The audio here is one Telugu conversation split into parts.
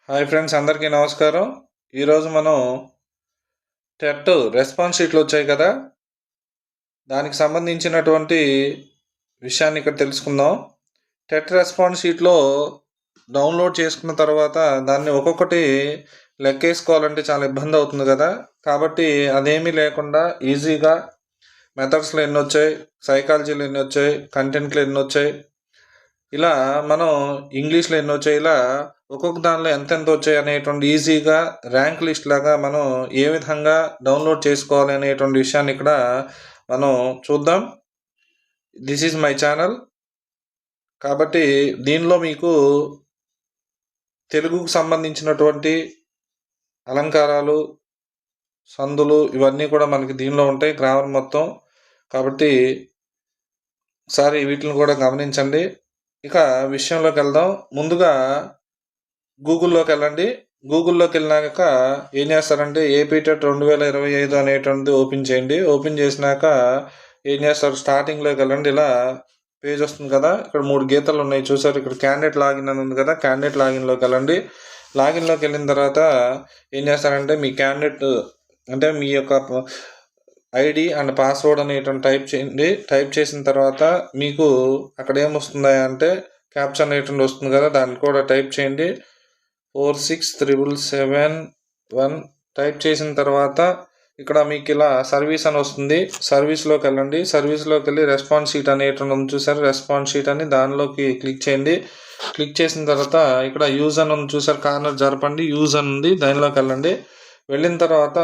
హాయ్ ఫ్రెండ్స్, అందరికీ నమస్కారం. ఈరోజు మనం టెట్ రెస్పాన్స్ షీట్లు వచ్చాయి కదా, దానికి సంబంధించినటువంటి విషయాన్ని ఇక్కడ తెలుసుకుందాం. టెట్ రెస్పాన్స్ షీట్లో డౌన్లోడ్ చేసుకున్న తర్వాత దాన్ని ఒక్కొక్కటి లెక్కేసుకోవాలంటే చాలా ఇబ్బంది అవుతుంది కదా. కాబట్టి అదేమీ లేకుండా ఈజీగా మెథడ్స్లో ఎన్ని వచ్చాయి, సైకాలజీలో ఎన్ని వచ్చాయి, కంటెంట్లో ఎన్ని వచ్చాయి, ఇలా మనం ఇంగ్లీష్లో ఎన్ని వచ్చాయి, ఇలా ఒక్కొక్క దానిలో ఎంతెంత వచ్చాయి అనేటువంటి ఈజీగా ర్యాంక్ లిస్ట్ లాగా మనం ఏ విధంగా డౌన్లోడ్ చేసుకోవాలి అనేటువంటి విషయాన్ని ఇక్కడ మనం చూద్దాం. This is my channel. కాబట్టి దీనిలో మీకు తెలుగుకు సంబంధించినటువంటి అలంకారాలు, సందులు ఇవన్నీ కూడా మనకి దీనిలో ఉంటాయి, గ్రామర్ మొత్తం. కాబట్టి ఒకసారి వీటిని కూడా గమనించండి. ఇక విషయంలోకి వెళ్దాం. ముందుగా గూగుల్లోకి వెళ్ళండి. గూగుల్లోకి వెళ్ళినాక ఏం చేస్తారంటే ఏపీ టెట్ 2025 అనేటువంటిది ఓపెన్ చేయండి. ఓపెన్ చేసినాక ఏం చేస్తారు, స్టార్టింగ్లోకి వెళ్ళండి. ఇలా పేజ్ వస్తుంది కదా, ఇక్కడ 3 గీతలు ఉన్నాయి చూసారు. ఇక్కడ క్యాండిడేట్ లాగిన్ అని ఉంది కదా, క్యాండిడేట్ లాగిన్లోకి వెళ్ళండి. లాగిన్లోకి వెళ్ళిన తర్వాత ఏం చేస్తారంటే మీ క్యాండిడేట్ అంటే మీ యొక్క ఐడి అండ్ పాస్వర్డ్ అనేటువంటి టైప్ చేయండి. టైప్ చేసిన తర్వాత మీకు అక్కడ ఏమొస్తుందా అంటే క్యాప్చర్ అనేటువంటి వస్తుంది కదా, దాన్ని కూడా టైప్ చేయండి. 467771 టైప్ చేసిన తర్వాత ఇక్కడ మీకు ఇలా సర్వీస్ అని వస్తుంది. సర్వీస్లోకి వెళ్ళండి. సర్వీస్లోకి వెళ్ళి రెస్పాన్స్ షీట్ అనేటువంటి ఉంది చూసారు, రెస్పాన్స్ షీట్ అని దానిలోకి క్లిక్ చేయండి. క్లిక్ చేసిన తర్వాత ఇక్కడ యూజ్ అని ఉంది చూసారు, కార్నర్ జరపండి, యూజ్ అని ఉంది, దానిలోకి వెళ్ళండి. వెళ్ళిన తర్వాత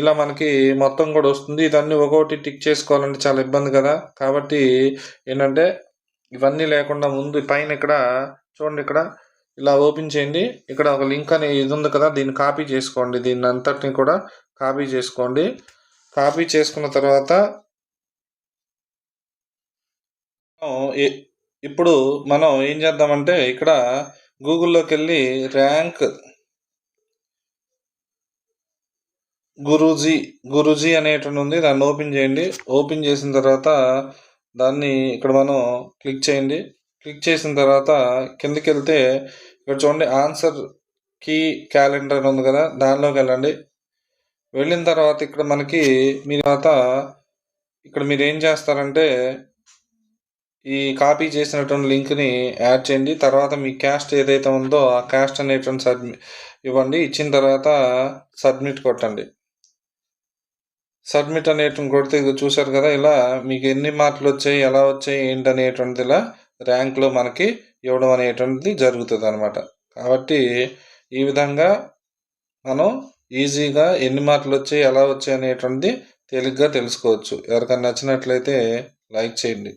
ఇలా మనకి మొత్తం కూడా వస్తుంది. ఇదన్నీ ఒక్కొక్కటి టిక్ చేసుకోవాలంటే చాలా ఇబ్బంది కదా. కాబట్టి ఏంటంటే ఇవన్నీ లేకుండా ముందు పైన ఇక్కడ చూడండి, ఇక్కడ ఇలా ఓపెన్ చేయండి. ఇక్కడ ఒక లింక్ అని ఇది ఉంది కదా, దీన్ని కాపీ చేసుకోండి. దీన్ని అంతటిని కూడా కాపీ చేసుకోండి. కాపీ చేసుకున్న తర్వాత ఇప్పుడు మనం ఏం చేద్దామంటే ఇక్కడ గూగుల్లోకి వెళ్ళి ర్యాంక్ గురూజీ అనేటువంటి ఉంది, దాన్ని ఓపెన్ చేయండి. ఓపెన్ చేసిన తర్వాత దాన్ని ఇక్కడ మనం క్లిక్ చేయండి. క్లిక్ చేసిన తర్వాత కిందకి వెళ్తే ఇక్కడ చూడండి ఆన్సర్ కీ క్యాలెండర్ అని ఉంది కదా, దానిలోకి వెళ్ళండి. వెళ్ళిన తర్వాత ఇక్కడ మనకి ఇక్కడ మీరు ఏం చేస్తారంటే ఈ కాపీ చేసినటువంటి లింక్ని యాడ్ చేయండి. తర్వాత మీ క్యాస్ట్ ఏదైతే ఉందో ఆ క్యాస్ట్ అనేటువంటి ఇవ్వండి. ఇచ్చిన తర్వాత సబ్మిట్ కొట్టండి. సబ్మిట్ అనేటువంటి కొడితే ఇది చూసారు కదా, ఇలా మీకు ఎన్ని మార్కులు వచ్చాయి, ఎలా వచ్చాయి, ఏంటి అనేటువంటిది ఇలా ర్యాంక్లో మనకి ఇవ్వడం అనేటువంటిది జరుగుతుంది అనమాట. కాబట్టి ఈ విధంగా మనం ఈజీగా ఎన్ని మార్కులు వచ్చాయి, ఎలా వచ్చాయి అనేటువంటిది తేలిగ్గా తెలుసుకోవచ్చు. ఎవరికైనా నచ్చినట్లయితే లైక్ చేయండి.